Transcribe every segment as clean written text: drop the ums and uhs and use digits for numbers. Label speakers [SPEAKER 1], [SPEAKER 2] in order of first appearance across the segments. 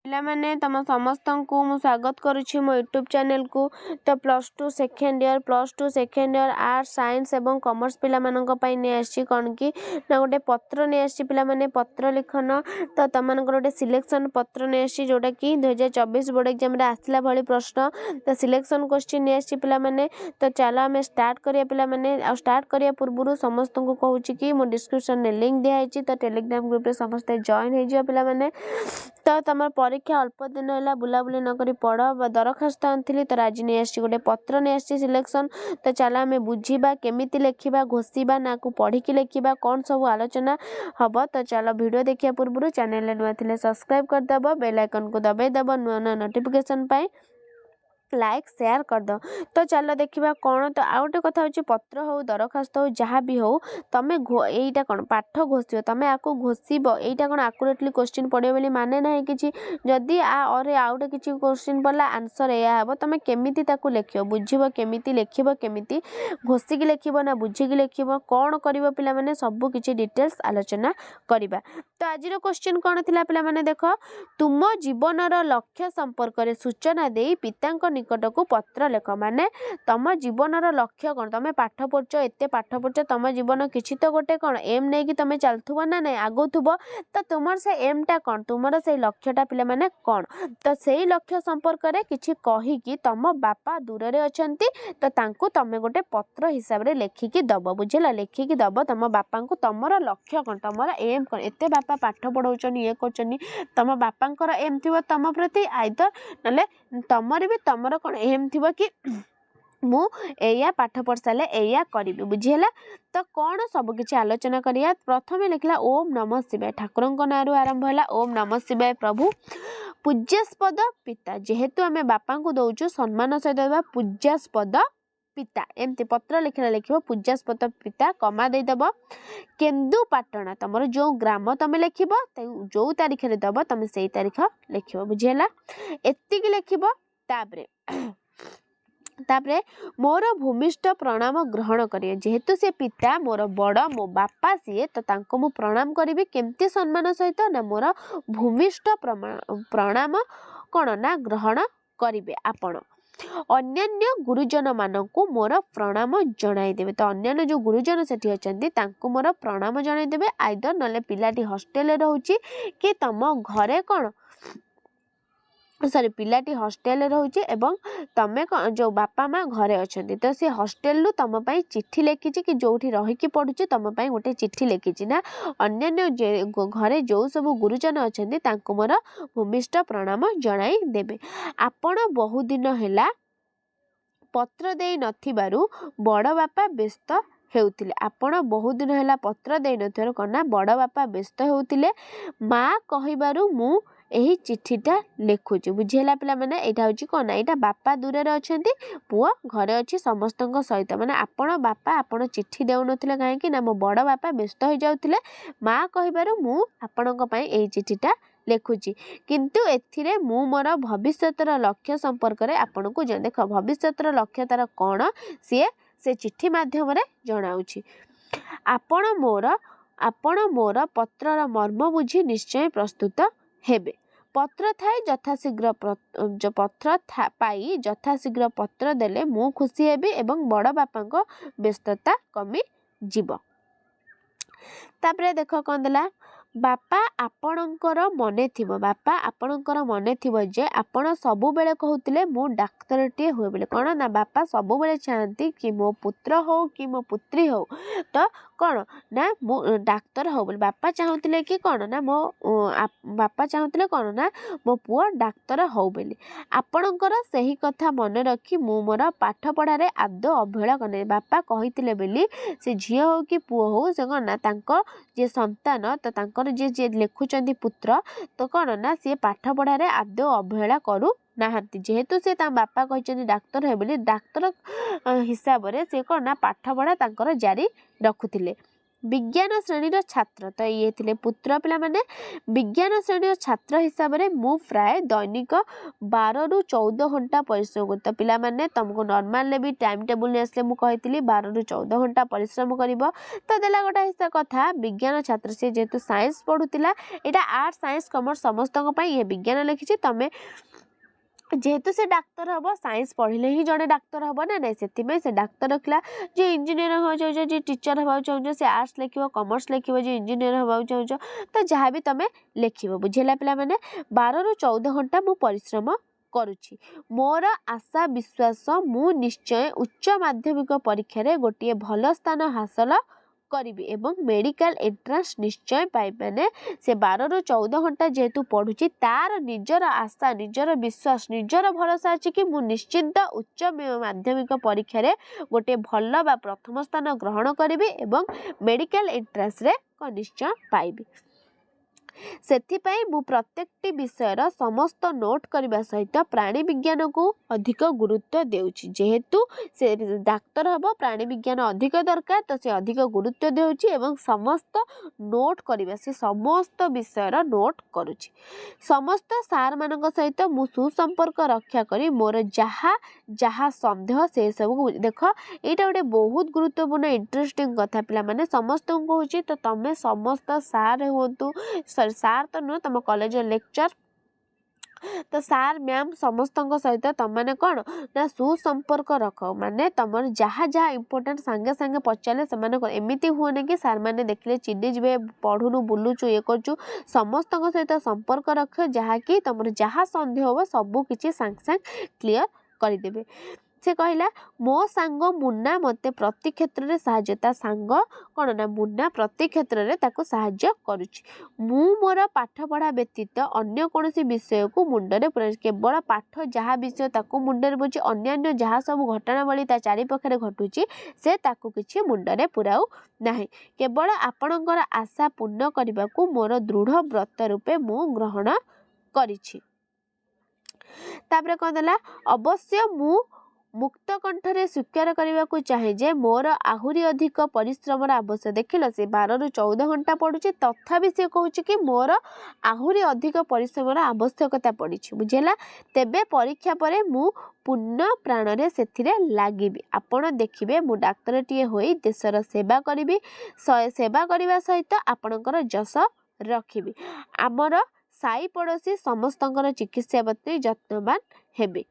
[SPEAKER 1] ପିଲାମାନେ ତମ ସମସ୍ତଙ୍କୁ ମୁଁ ସ୍ୱାଗତ କରୁଛି ମୋ ୟୁଟ୍ୟୁବ୍ ଚ୍ୟାନେଲକୁ। ତ +2 ସେକେଣ୍ଡ ଇୟର ଆର୍ଟ୍ସ ସାଇନ୍ସ ଏବଂ କମର୍ସ ପିଲାମାନଙ୍କ ପାଇଁ ନେଇ ଆସିଛି କ'ଣ କି ନା ଗୋଟେ ପତ୍ର ନେଇ ଆସିଛି ପିଲାମାନେ, ପତ୍ର ଲିଖନ। ତ ତମମାନଙ୍କର ଗୋଟେ ସିଲେକ୍ସନ୍ ପତ୍ର ନେଇ ଆସିଛି ଯେଉଁଟାକି 2024 ବୋର୍ଡ଼ ଏକ୍ଜାମ୍ରେ ଆସିଲା ଭଳି ପ୍ରଶ୍ନ। ତ ସିଲେକ୍ସନ୍ କୋଶ୍ଚିନ୍ ନେଇ ଆସିଛି ପିଲାମାନେ। ତ ଚାଲ ଆମେ ଷ୍ଟାର୍ଟ କରିବା ପିଲାମାନେ। ଆଉ ଷ୍ଟାର୍ଟ କରିବା ପୂର୍ବରୁ ସମସ୍ତଙ୍କୁ କହୁଛି କି ମୋ ଡିସ୍କ୍ରିପ୍ସନ୍ରେ ଲିଙ୍କ୍ ଦିଆହେଇଛି, ତ ଟେଲିଗ୍ରାମ ଗ୍ରୁପ୍ରେ ସମସ୍ତେ ଜଏନ୍ ହେଇଯିବ ପିଲାମାନେ। ତ ତମର ପରୀକ୍ଷା ଅଳ୍ପ ଦିନ ହେଲା, ବୁଲାବୁଲି ନକରି ପଢ଼ ବା ଦରଖାସ୍ତ ଆଣିଥିଲି। ତ ଆଜି ନେଇ ଆସିଛି ଗୋଟେ ପତ୍ର ନେଇ ଆସିଛି ସିଲେକ୍ସନ୍। ତ ଚାଲ ଆମେ ବୁଝିବା କେମିତି ଲେଖିବା, ଘୋଷିବା ନାକୁ ପଢ଼ିକି ଲେଖିବା, କ'ଣ ସବୁ ଆଲୋଚନା ହେବ। ତ ଚାଲ ଭିଡ଼ିଓ ଦେଖିବା ପୂର୍ବରୁ ଚ୍ୟାନେଲରେ ନୂଆ ଥିଲେ ସବସ୍କ୍ରାଇବ୍ କରିଦେବ, ବେଲ୍ ଆଇକନ୍କୁ ଦବାଇ ଦେବ ନୂଆ ନୂଆ ନୋଟିଫିକେସନ୍ ପାଇଁ, ଲାଇକ୍ ସେୟାର କରିଦେବ। ତ ଚାଲ ଦେଖିବା କ'ଣ। ତ ଆଉ ଗୋଟେ କଥା ହେଉଛି, ପତ୍ର ହେଉ ଦରଖାସ୍ତ ହେଉ ଯାହା ବି ହେଉ, ତମେ ଏଇଟା କ'ଣ ପାଠ ଘୋଷିବ, ତମେ ଆକୁ ଘୋଷିବ। ଏଇଟା କ'ଣ ଆକୁରେଟଲି କୋଶ୍ଚିନ୍ ପଡ଼ିବ ବୋଲି ମାନେ ନାହିଁ କିଛି। ଯଦି ଆରେ ଆଉ ଗୋଟେ କିଛି କୋଶ୍ଚିନ୍ ପଡ଼ିଲା ଆନ୍ସର୍ ଏଇଆ ହେବ, ତମେ କେମିତି ତାକୁ ଲେଖିବ, ବୁଝିବ କେମିତି, ଲେଖିବ କେମିତି, ଘୋଷିକି ଲେଖିବ ନା ବୁଝିକି ଲେଖିବ, କ'ଣ କରିବ ପିଲାମାନେ, ସବୁ କିଛି ଡିଟେଲ୍ସ ଆଲୋଚନା କରିବା। ତ ଆଜିର କୋଶ୍ଚିନ୍ କ'ଣ ଥିଲା ପିଲାମାନେ ଦେଖ, ତୁମ ଜୀବନର ଲକ୍ଷ୍ୟ ସମ୍ପର୍କରେ ସୂଚନା ଦେଇ ପିତାଙ୍କ ନିକଟକୁ ପତ୍ର ଲେଖ। ମାନେ ତମ ଜୀବନର ଲକ୍ଷ୍ୟ କ'ଣ, ତମେ ପାଠ ପଢ଼ୁଛ, ଏତେ ପାଠ ପଢ଼ୁଛ, ତମ ଜୀବନ କିଛି ତ ଗୋଟେ କ'ଣ ଏମ୍ ନେଇକି ତମେ ଚାଲୁଥିବ ନା ନାଇଁ, ଆଗଉଥିବ। ତ ତୁମର ସେ ଏମ୍ଟା କ'ଣ, ତୁମର ସେଇ ଲକ୍ଷ୍ୟଟା ପିଲାମାନେ କ'ଣ। ତ ସେଇ ଲକ୍ଷ୍ୟ ସମ୍ପର୍କରେ କିଛି କହିକି, ତମ ବାପା ଦୂରରେ ଅଛନ୍ତି ତ ତାଙ୍କୁ ତମେ ଗୋଟେ ପତ୍ର ହିସାବରେ ଲେଖିକି ଦେବ, ବୁଝିଲ। ଲେଖିକି ଦେବ ତମ ବାପାଙ୍କୁ, ତମର ଲକ୍ଷ୍ୟ କ'ଣ, ତମର ଏମ୍ କ'ଣ। ଏତେ ବାପା ପାଠ ପଢ଼ାଉଛନ୍ତି, ଇଏ କରୁଛନ୍ତି, ତମ ବାପାଙ୍କର ଏମ୍ ଥିବ ତମ ପ୍ରତି, ଆଇଦର ନହେଲେ ତମର ବି ତମର କ'ଣ ଏମ୍ ଥିବ କି ମୁଁ ଏଇଆ ପାଠ ପଢ଼ି ସାରିଲେ ଏଇଆ କରିବି, ବୁଝିହେଲା। ତ କ'ଣ ସବୁ କିଛି ଆଲୋଚନା କରିବା। ପ୍ରଥମେ ଲେଖିଲା ଓମ୍ ନମଃ ଶିବାୟ, ଠାକୁରଙ୍କ ନାଁରୁ ଆରମ୍ଭ ହେଲା ଓମ୍ ନମଃ ଶିବାୟ ପ୍ରଭୁ। ପୂଜ୍ୟାସ୍ପଦ ପିତା, ଯେହେତୁ ଆମେ ବାପାଙ୍କୁ ଦେଉଛୁ ସମ୍ମାନ ସହିତ ଦେବା ପୂଜ୍ୟାସ୍ପଦ ପିତା। ଏମିତି ପତ୍ର ଲେଖିବ ପୂଜ୍ୟାସ୍ପଦ ପିତା, କମା ଦେଇଦେବ। କେନ୍ଦୁପାଟଣା, ତମର ଯେଉଁ ଗ୍ରାମ ତମେ ଲେଖିବ, ଯେଉଁ ତାରିଖରେ ଦେବ ତମେ ସେଇ ତାରିଖ ଲେଖିବ, ବୁଝିହେଲା। ଏତିକି ଲେଖିବ। ତାପରେ ମୋର ଭୂମିଷ୍ଠ ପ୍ରଣାମ ଗ୍ରହଣ କରିବେ, ଯେହେତୁ ସେ ପିତା ମୋର ବଡ଼, ମୋ ବାପା ସିଏ, ତ ତାଙ୍କୁ ମୁଁ ପ୍ରଣାମ କରିବି। କେମିତି ସମ୍ମାନ ସହିତ ନା ମୋର ଭୂମିଷ୍ଠ ପ୍ରଣାମ କ'ଣ ନା ଗ୍ରହଣ କରିବେ ଆପଣ। ଅନ୍ୟାନ୍ୟ ଗୁରୁଜନମାନଙ୍କୁ ମୋର ପ୍ରଣାମ ଜଣାଇଦେବେ। ତ ଅନ୍ୟାନ୍ୟ ଯେଉଁ ଗୁରୁଜନ ସେଠି ଅଛନ୍ତି ତାଙ୍କୁ ମୋର ପ୍ରଣାମ ଜଣାଇଦେବେ। ଆଇଦର ନହେଲେ ପିଲାଟି ହଷ୍ଟେଲରେ ରହୁଛି କି ତମ ଘରେ କ'ଣ ପିଲାଟି ହଷ୍ଟେଲରେ ରହୁଛି ଏବଂ ତମେ ଯେଉଁ ବାପା ମା ଘରେ ଅଛନ୍ତି, ତ ସେ ହଷ୍ଟେଲରୁ ତମ ପାଇଁ ଚିଠି ଲେଖିଛି କି ଯେଉଁଠି ରହିକି ପଢ଼ୁଛି ତମ ପାଇଁ ଗୋଟେ ଚିଠି ଲେଖିଛି ନା, ଅନ୍ୟାନ୍ୟ ଘରେ ଯେଉଁ ସବୁ ଗୁରୁଜନ ଅଛନ୍ତି ତାଙ୍କୁ ମୋର ଭୂମିଷ୍ଠ ପ୍ରଣାମ ଜଣାଇ ଦେବେ। ଆପଣ ବହୁଦିନ ହେଲା ପତ୍ର ଦେଇ ନଥିବାରୁ ବଡ଼ ବାପା ବ୍ୟସ୍ତ ହେଉଥିଲେ। ଆପଣ ବହୁଦିନ ହେଲା ପତ୍ର ଦେଇନଥିବାରୁ କ'ଣ ନା ବଡ଼ ବାପା ବ୍ୟସ୍ତ ହେଉଥିଲେ। ମା କହିବାରୁ ମୁଁ ଏହି ଚିଠିଟା ଲେଖୁଛି, ବୁଝିହେଲା ପିଲାମାନେ। ଏଇଟା ହେଉଛି କ'ଣ ନା, ଏଇଟା ବାପା ଦୂରରେ ଅଛନ୍ତି, ପୁଅ ଘରେ ଅଛି ସମସ୍ତଙ୍କ ସହିତ। ମାନେ ଆପଣ ବାପା ଆପଣ ଚିଠି ଦେଉନଥିଲେ କାହିଁକି ନା ମୋ ବଡ଼ ବାପା ବ୍ୟସ୍ତ ହୋଇଯାଉଥିଲେ। ମା କହିବାରୁ ମୁଁ ଆପଣଙ୍କ ପାଇଁ ଏଇ ଚିଠିଟା ଲେଖୁଛି, କିନ୍ତୁ ଏଥିରେ ମୁଁ ମୋର ଭବିଷ୍ୟତର ଲକ୍ଷ୍ୟ ସମ୍ପର୍କରେ ଆପଣଙ୍କୁ ଦେଖ, ଭବିଷ୍ୟତର ଲକ୍ଷ୍ୟ ତାର କ'ଣ ସିଏ ସେ ଚିଠି ମାଧ୍ୟମରେ ଜଣାଉଛି। ଆପଣ ମୋର ପତ୍ରର ମର୍ମ ବୁଝି ନିଶ୍ଚୟ ପ୍ରସ୍ତୁତ ହେବେ। ପତ୍ର ଥାଇ ଯଥାଶୀଘ୍ର ପତ୍ର ଦେଲେ ମୁଁ ଖୁସି ହେବି ଏବଂ ବଡ଼ ବାପାଙ୍କ ବ୍ୟସ୍ତତା କମିଯିବ। ତାପରେ ଦେଖ କ'ଣ ଦେଲା, ବାପା ଆପଣଙ୍କର ମନେ ଥିବ ଯେ ଆପଣ ସବୁବେଳେ କହୁଥିଲେ ମୁଁ ଡାକ୍ତରଟିଏ ହୁଏ ବୋଲି। କ'ଣ ନା ବାପା ସବୁବେଳେ ଚାହାନ୍ତି କି ମୋ ପୁତ୍ର ହଉ କି ମୋ ପୁତ୍ରୀ ହଉ ତ କ'ଣ ନା ମୁଁ ଡାକ୍ତର ହଉ ବୋଲି। ବାପା ଚାହୁଁଥିଲେ କି କ'ଣ ନା ମୋ ପୁଅ ଡାକ୍ତର ହଉ ବୋଲି। ଆପଣଙ୍କର ସେହି କଥା ମନେ ରଖି ମୁଁ ମୋର ପାଠ ପଢ଼ାରେ ଆଦୌ ଅବହେଳା କରିନାହିଁ। ବାପା କହିଥିଲେ ବୋଲି ସେ ଝିଅ ହଉ କି ପୁଅ ହଉ, ସେ କ'ଣ ନା ତାଙ୍କ ଯିଏ ସନ୍ତାନ, ତ ତାଙ୍କର ଯିଏ ଲେଖୁଛନ୍ତି ପୁତ୍ର, ତ କ'ଣ ନା ସିଏ ପାଠ ପଢ଼ାରେ ଆଦୌ ଅବହେଳା କରୁନାହାନ୍ତି। ଯେହେତୁ ସେ ତାଙ୍କ ବାପା କହିଛନ୍ତି ଡାକ୍ତର ହେବେ ବୋଲି, ଡାକ୍ତର ହିସାବରେ ସେ କ'ଣ ନା ପାଠ ପଢ଼ା ତାଙ୍କର ଜାରି ରଖୁଥିଲେ। विज्ञान श्रेणी छात्र तो ये थे पुत्र पिला माने विज्ञान श्रेणी छात्र हिसाब से मु प्राय दैनिक 12 ରୁ 14 घंटा परिश्रम कर तो पिला माने तुमको नॉर्मल भी टाइम टेबल ने आसले मु कही 12 ରୁ 14 घंटा परिश्रम करिवो तो देला गोटा हिस्सा कथा विज्ञान छात्र से जेहेतु साइंस पढ़ुला एटा आर्ट साइंस कॉमर्स समस्त ये विज्ञान लिखी तमें जेहेतु से डाक्तर हम साइंस पढ़ले ही जड़े डाक्तर हम ना ना से डाक्तर रखला जो इंजीनियर हो चाहो जो टीचर हवा चाहो से आर्ट्स लिख कॉमर्स लिख जो इंजीनियर हवा चाहो तो जहाँ भी तुम लिख बुझेगा पिला माने 12 ରୁ 14 घंटा मु परिश्रम करुछि मोर आशा विश्वास मु निश्चय उच्च माध्यमिक परीक्षा रे गोटे भल स्थान हासिल करी एवं मेडिकल एंट्रांस निश्चय पाई माने से 12 ରୁ 14 घंटा जेहेतु पढ़ुची तार निजर आशा निजर विश्वास निजर भरोसा अच्छी कि मु निश्चिंत उच्च माध्यमिक परीक्षा रे गोटे भल बा प्रथम स्थान ग्रहण करी एवं मेडिकल एंट्रांस रे निश्चय पाइबी सेथिपाई मु प्रत्येकटी विषयर समस्त नोट करने सहित प्राणी विज्ञान को अधिक गुरुत्व देउछि जेहेतु से डाक्तर हम प्राणी विज्ञान अधिक दरकार तो से अधिक गुरुत्व देउछि एवं समस्त नोट करने से समस्त विषयर नोट करुछि समस्त सार मानक सहित मु सुसंपर्क रक्षा करी मोर जहा जहा संदेह से सब देख एटा गोटे बहुत गुरुत्वपूर्ण इंटरेस्टिंग कथा पिला माने समस्त को होछि तो तमे समस्त सार होतु सार तो नुह तुम कॉलेज लेक्चर तो सार मैम समस्त सहित तुम मैंने कौन ना सुसंपर्क रख माने तुम जहाँ जहाँ इम्पोर्टेंट सांगे सांगे पचारे से एमती हुए कि सार मैंने देखले चिड़ी जी पढ़ुनु बुलुचु ये करचु समस्त सहित संपर्क रख जहाँकि तुम जहाँ सन्देह हो सबू किसी सांग सांग क्लीयर करदेवे से कहला मो सांग मुन्ना मते प्रति क्षेत्र रे साहाय्य ता सांग कौन ना मुन्ना प्रति क्षेत्र रे ताको साहाय्य करुछि मु मोर पाठ पढ़ा व्यतीत अन्य कोनोसी विषय को मुंडरे केवल पाठ जहाँ विषय ताको मुंडरे बुझी अन्य जहाँ सब घटनावली ता चारि पाखरे घटुछि से ताको किछि मुंडरे पुराउ नाही केवल आपणकर आशा पूर्ण करने को मोर दृढ़ व्रत रूपे मु ग्रहण करिछि तापरे कह देला अवश्य मु मुक्त कंठरे स्वीकार करने को चाहे जे मोर आहुरी अधिक परिश्रम आवश्यक देखिल से 12 ରୁ 14 घंटा पढ़ुचे तथापि से कहूँ कि मोर आहुरी अधिक परिश्रम आवश्यकता पड़ी बुझेला तेबे परीक्षा परे मु पूर्ण प्राण रे सेथिरे लागिबी आपण देखिबे मु डाक्टर टीए होई देशर सेवा करिबी सेवा करबा सहित आपणकर जस रखिबी आमर साई पड़ोशी समस्तंकर चिकित्सा प्रति यत्नवान हेबे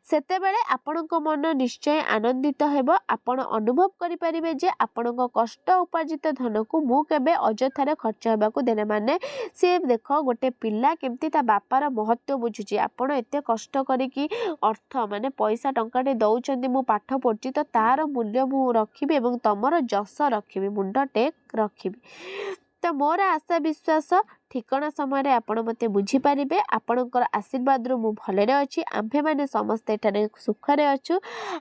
[SPEAKER 1] सेतेबेले आपणक मन निश्चय आनंदित हेबो आपण अनुभव करि परिबे जे आपणक कष्ट उपार्जित धन को मु केबे अजथारे खर्च हेबा को देने माने से देखो गोटे पिल्ला केमती ता बापार महत्व बुझुची आपण एते कष्ट करिकी अर्थ माने पैसा टंकाटे दउचंदी मु पाठ पढची तो तार मूल्य मु रखिबे एवं तमर जस रखिबे मुंड टेक रखिबे तो मोर आशा विश्वास ठिकना समय आपण मते बुझी पारिबे आपणकर आशीर्वाद रु मु भलरे अछि आम्भे माने समस्त एठारे सुखरे अछु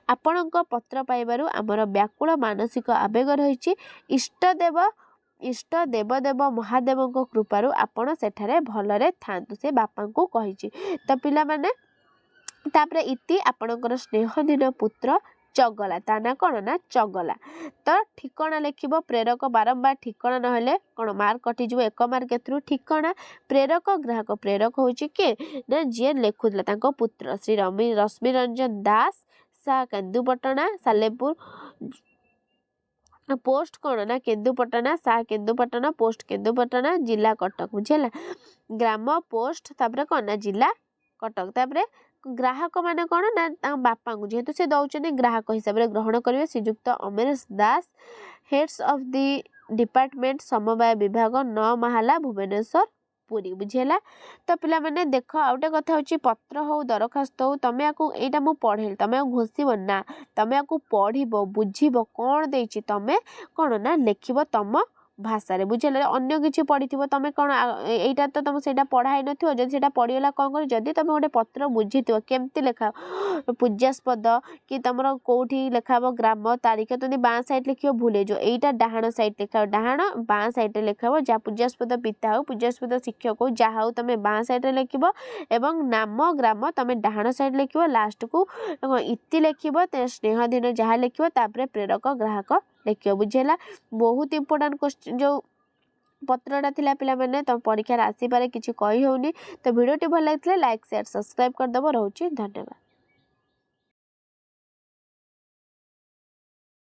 [SPEAKER 1] आपणक पत्र पाइबारु आमर व्याकुल मानसिक आवेग रहिछि इष्ट देव देव महादेव को कृपारु आपण सेठारे भलरे थांतु से बापा को कहिछि तो पिला माने तापरे इति आपणकर स्नेहधीन पुत्र चगला ता ना कौन ना चगला तो ठिकना लिखिबो प्रेरक बारंबार ठिकना नहेले कौन मार्क कटि जो 1 मार्क थ्रू ठिकना प्रेरक ग्राहक प्रेरक होची के ना जे लेखुला तांको पुत्र श्री रश्मि रंजन दास सा केन्दुपटना सालेपुर पोस्ट कौन ना केन्दुपटना सा केन्दुपटना पोस्ट केन्दुपटना जिला कटक बुझेला ग्राम पोस्ट तापरे कौन ना जिला कटक तापरे ग्राहक माने कौन ना बापा को जेहेतु से दौरान ग्राहक हिसाब से ग्रहण करेंगे श्रीजुक्त अमरेश दास हेड्स ऑफ द डिपार्टमेंट समवाय विभाग 9 माहाला भुवनेश्वर पुरी बुझेला तो पिला माने देख आउटे कथा होची पत्र हो दरखास्त हो तमे आकु एटा मु पढेल तमे घोषिबो ना तमे आकु पढिबो बुझिबो कोन देछि तमे कोन ना लेखिबो तम भाषा रे बुझेले अन्य किछि पढिथिबो तमे कोन एटा तो तम सेटा पढाई नथिबो जदि सेटा पढियला कोन कर जदि तमे गोटे पत्र बुझिथिबो केमति लेखा पूज्यास्पद कि तमरो कोठी लेखाबो ग्राम तारीख तनी बां साइड लिखियो भूले जो एटा डाहाण साइड लेखा डाहाण बां साइड लेखाबो जा पूज्यास्पद पिता हो पूज्यास्पद शिक्षक हो जा हो तमे बां साइड लेखिबो एवं नाम ग्राम तमे डाहाण साइड लेखिबो लास्ट को इति लेखिबो ते स्नेहधीन जहा लेखिबो तापरे प्रेरक ग्राहक लेख बुझेगा बहुत इंपोर्टाट क्वेश्चन जो पत्रटा थिला पिला माने तो परीक्षा आसी पारे किछि कहि होउनी तो वीडियो टी भल लागितले लाइक शेयर सब्सक्राइब कर दबो रहउची धन्यवाद।